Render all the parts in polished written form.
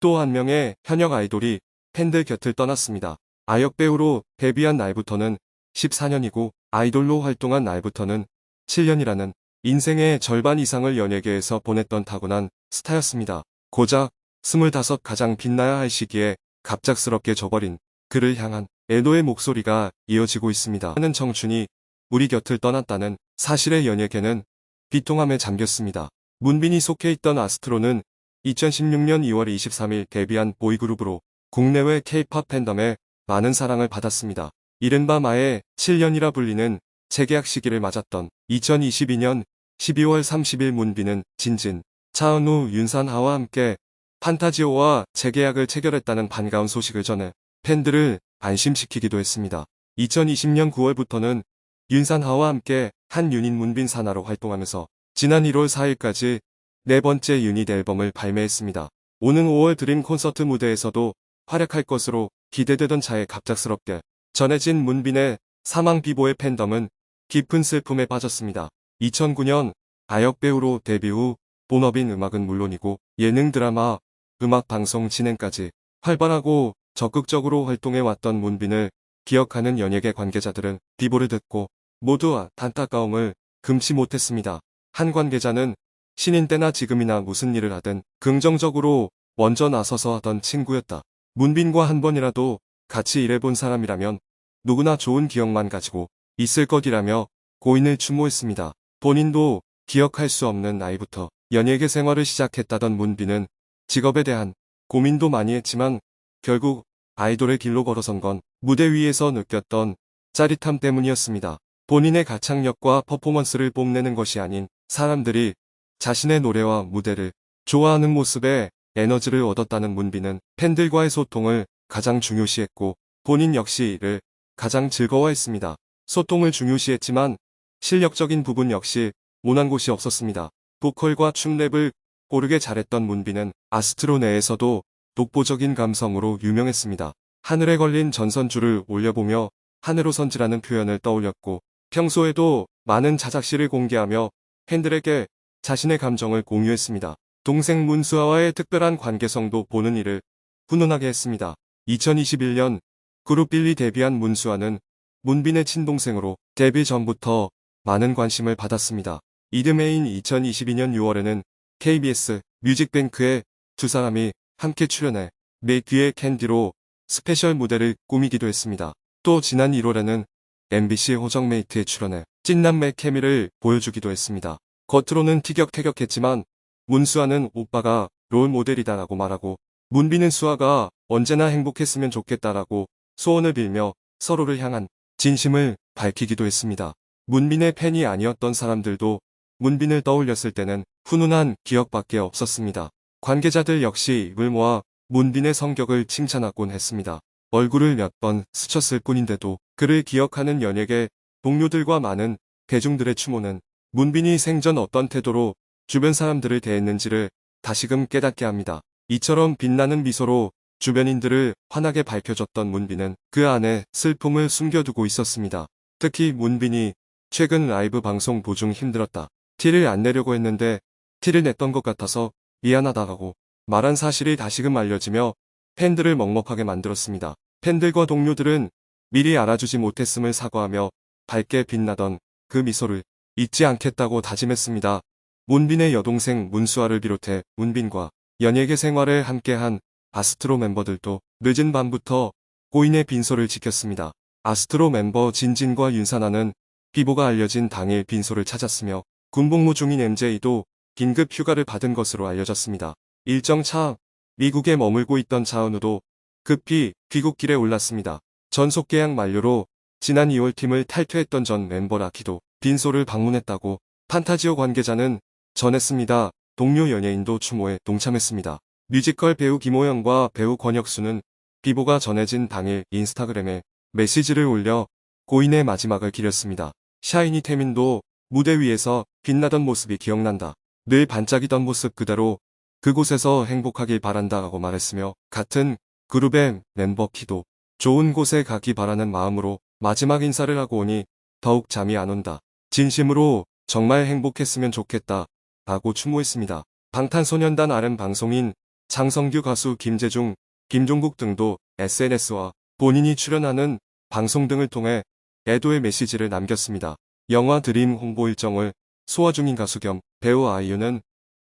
또 한 명의 현역 아이돌이 팬들 곁을 떠났습니다. 아역 배우로 데뷔한 날부터는 14년이고 아이돌로 활동한 날부터는 7년이라는 인생의 절반 이상을 연예계에서 보냈던 타고난 스타였습니다. 고작 25 가장 빛나야 할 시기에 갑작스럽게 져버린 그를 향한 애도의 목소리가 이어지고 있습니다. 하는 청춘이 우리 곁을 떠났다는 사실의 연예계는 비통함에 잠겼습니다. 문빈이 속해 있던 아스트로는 2016년 2월 23일 데뷔한 보이그룹으로 국내외 K-팝 팬덤에 많은 사랑을 받았습니다. 이른바 마의 7년이라 불리는 재계약 시기를 맞았던 2022년 12월 30일 문빈은 진진, 차은우, 윤산하와 함께 판타지오와 재계약을 체결했다는 반가운 소식을 전해 팬들을 안심시키기도 했습니다. 2020년 9월부터는 윤산하와 함께 한 유닛 문빈 사나로 활동하면서 지난 1월 4일까지 네 번째 유닛 앨범을 발매했습니다. 오는 5월 드림 콘서트 무대에서도 활약할 것으로 기대되던 차에 갑작스럽게 전해진 문빈의 사망 비보의 팬덤은 깊은 슬픔에 빠졌습니다. 2009년 아역 배우로 데뷔 후 본업인 음악은 물론이고 예능 드라마, 음악 방송 진행까지 활발하고 적극적으로 활동해왔던 문빈을 기억하는 연예계 관계자들은 비보를 듣고 모두 안타까움을 금치 못했습니다. 한 관계자는 신인 때나 지금이나 무슨 일을 하든 긍정적으로 먼저 나서서 하던 친구였다. 문빈과 한 번이라도 같이 일해본 사람이라면 누구나 좋은 기억만 가지고 있을 것이라며 고인을 추모했습니다. 본인도 기억할 수 없는 나이부터 연예계 생활을 시작했다던 문빈은 직업에 대한 고민도 많이 했지만 결국 아이돌의 길로 걸어선 건 무대 위에서 느꼈던 짜릿함 때문이었습니다. 본인의 가창력과 퍼포먼스를 뽐내는 것이 아닌 사람들이 자신의 노래와 무대를 좋아하는 모습에 에너지를 얻었다는 문빈은 팬들과의 소통을 가장 중요시했고 본인 역시 이를 가장 즐거워했습니다. 소통을 중요시했지만 실력적인 부분 역시 모난 곳이 없었습니다. 보컬과 춤 랩을 고르게 잘했던 문빈은 아스트로 내에서도 독보적인 감성으로 유명했습니다. 하늘에 걸린 전선줄을 올려보며 하늘로 선지라는 표현을 떠올렸고 평소에도 많은 자작시를 공개하며 팬들에게 자신의 감정을 공유했습니다. 동생 문수아와의 특별한 관계성도 보는 이를 훈훈하게 했습니다. 2021년 그룹 빌리 데뷔한 문수아는 문빈의 친동생으로 데뷔 전부터 많은 관심을 받았습니다. 이듬해인 2022년 6월에는 KBS 뮤직뱅크에 두 사람이 함께 출연해 내 귀의 캔디로 스페셜 무대를 꾸미기도 했습니다. 또 지난 1월에는 MBC 호정메이트에 출연해 찐남매 케미를 보여주기도 했습니다. 겉으로는 티격태격했지만 문수아는 오빠가 롤 모델이다라고 말하고 문빈은 수아가 언제나 행복했으면 좋겠다라고 소원을 빌며 서로를 향한 진심을 밝히기도 했습니다. 문빈의 팬이 아니었던 사람들도 문빈을 떠올렸을 때는 훈훈한 기억밖에 없었습니다. 관계자들 역시 입을 모아 문빈의 성격을 칭찬하곤 했습니다. 얼굴을 몇 번 스쳤을 뿐인데도 그를 기억하는 연예계 동료들과 많은 대중들의 추모는 문빈이 생전 어떤 태도로 주변 사람들을 대했는지를 다시금 깨닫게 합니다. 이처럼 빛나는 미소로 주변인들을 환하게 밝혀줬던 문빈은 그 안에 슬픔을 숨겨두고 있었습니다. 특히 문빈이 최근 라이브 방송 도중 힘들었다. 티를 안 내려고 했는데 티를 냈던 것 같아서 미안하다고 말한 사실이 다시금 알려지며 팬들을 먹먹하게 만들었습니다. 팬들과 동료들은 미리 알아주지 못했음을 사과하며 밝게 빛나던 그 미소를 잊지 않겠다고 다짐했습니다. 문빈의 여동생 문수아를 비롯해 문빈과 연예계 생활을 함께한 아스트로 멤버들도 늦은 밤부터 고인의 빈소를 지켰습니다. 아스트로 멤버 진진과 윤사나는 비보가 알려진 당일 빈소를 찾았으며 군복무 중인 MJ도 긴급 휴가를 받은 것으로 알려졌습니다. 일정 차 미국에 머물고 있던 차은우도 급히 귀국길에 올랐습니다. 전속 계약 만료로 지난 2월 팀을 탈퇴했던 전 멤버 라키도 빈소를 방문했다고 판타지오 관계자는 전했습니다. 동료 연예인도 추모에 동참했습니다. 뮤지컬 배우 김호영과 배우 권혁수는 비보가 전해진 당일 인스타그램에 메시지를 올려 고인의 마지막을 기렸습니다. 샤이니 태민도 무대 위에서 빛나던 모습이 기억난다. 늘 반짝이던 모습 그대로 그곳에서 행복하길 바란다고 말했으며 같은 그룹의 멤버 키도 좋은 곳에 가기 바라는 마음으로 마지막 인사를 하고 오니 더욱 잠이 안 온다. 진심으로 정말 행복했으면 좋겠다 라고 추모했습니다. 방탄소년단 RM 방송인 장성규 가수 김재중, 김종국 등도 SNS와 본인이 출연하는 방송 등을 통해 애도의 메시지를 남겼습니다. 영화 드림 홍보 일정을 소화 중인 가수 겸 배우 아이유는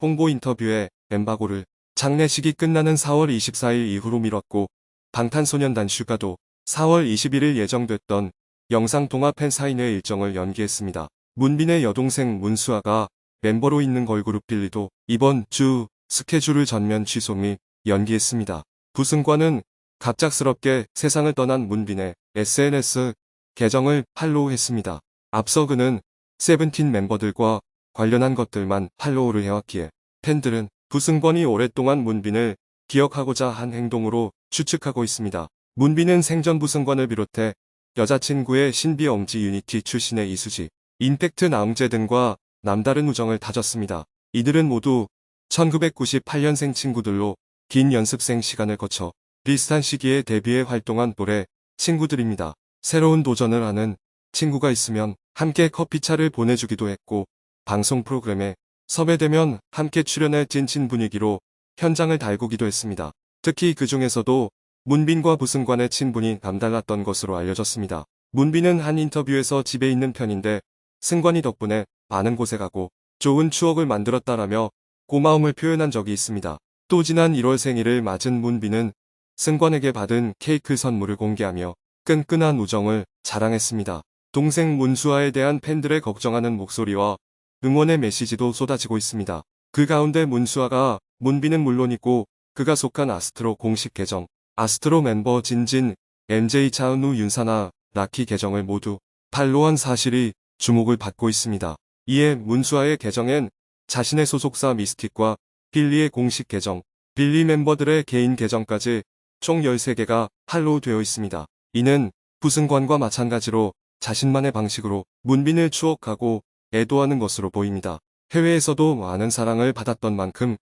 홍보 인터뷰에 엠바고를 장례식이 끝나는 4월 24일 이후로 미뤘고 방탄소년단 슈가도 4월 21일 예정됐던 영상통화 팬사인회 일정을 연기했습니다. 문빈의 여동생 문수아가 멤버로 있는 걸그룹 빌리도 이번 주 스케줄을 전면 취소 및 연기했습니다. 부승관은 갑작스럽게 세상을 떠난 문빈의 SNS 계정을 팔로우했습니다. 앞서 그는 세븐틴 멤버들과 관련한 것들만 팔로우를 해왔기에 팬들은 부승관이 오랫동안 문빈을 기억하고자 한 행동으로 추측하고 있습니다. 문빈은 생전 부승관을 비롯해 여자친구의 신비 엄지 유니티 출신의 이수지, 임팩트 나음재 등과 남다른 우정을 다졌습니다. 이들은 모두 1998년생 친구들로 긴 연습생 시간을 거쳐 비슷한 시기에 데뷔해 활동한 또래 친구들입니다. 새로운 도전을 하는 친구가 있으면 함께 커피차를 보내주기도 했고 방송 프로그램에 섭외되면 함께 출연해 찐친 분위기로 현장을 달구기도 했습니다. 특히 그 중에서도 문빈과 부승관의 친분이 남달랐던 것으로 알려졌습니다. 문빈은 한 인터뷰에서 집에 있는 편인데 승관이 덕분에 많은 곳에 가고 좋은 추억을 만들었다라며 고마움을 표현한 적이 있습니다. 또 지난 1월 생일을 맞은 문빈은 승관에게 받은 케이크 선물을 공개하며 끈끈한 우정을 자랑했습니다. 동생 문수아에 대한 팬들의 걱정하는 목소리와 응원의 메시지도 쏟아지고 있습니다. 그 가운데 문수아가 문빈은 물론이고 그가 속한 아스트로 공식 계정, 아스트로 멤버 진진, MJ 차은우, 윤사나, 라키 계정을 모두 팔로우한 사실이 주목을 받고 있습니다. 이에 문수아의 계정엔 자신의 소속사 미스틱과 빌리의 공식 계정, 빌리 멤버들의 개인 계정까지 총 13개가 팔로우되어 있습니다. 이는 부승관과 마찬가지로 자신만의 방식으로 문빈을 추억하고 애도하는 것으로 보입니다. 해외에서도 많은 사랑을 받았던 만큼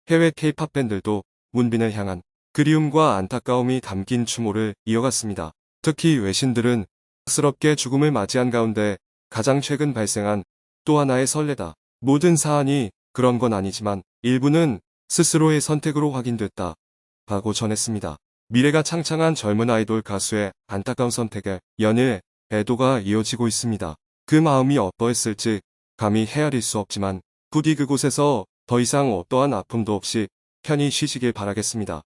해외 K-팝 팬들도 문빈을 향한 그리움과 안타까움이 담긴 추모를 이어갔습니다. 특히 외신들은 스럽게 죽음을 맞이한 가운데 가장 최근 발생한 또 하나의 설레다. 모든 사안이 그런 건 아니지만 일부는 스스로의 선택으로 확인됐다. 하고 전했습니다. 미래가 창창한 젊은 아이돌 가수의 안타까운 선택에 연일 애도가 이어지고 있습니다. 그 마음이 어떠했을지 감히 헤아릴 수 없지만 부디 그곳에서 더 이상 어떠한 아픔도 없이 편히 쉬시길 바라겠습니다.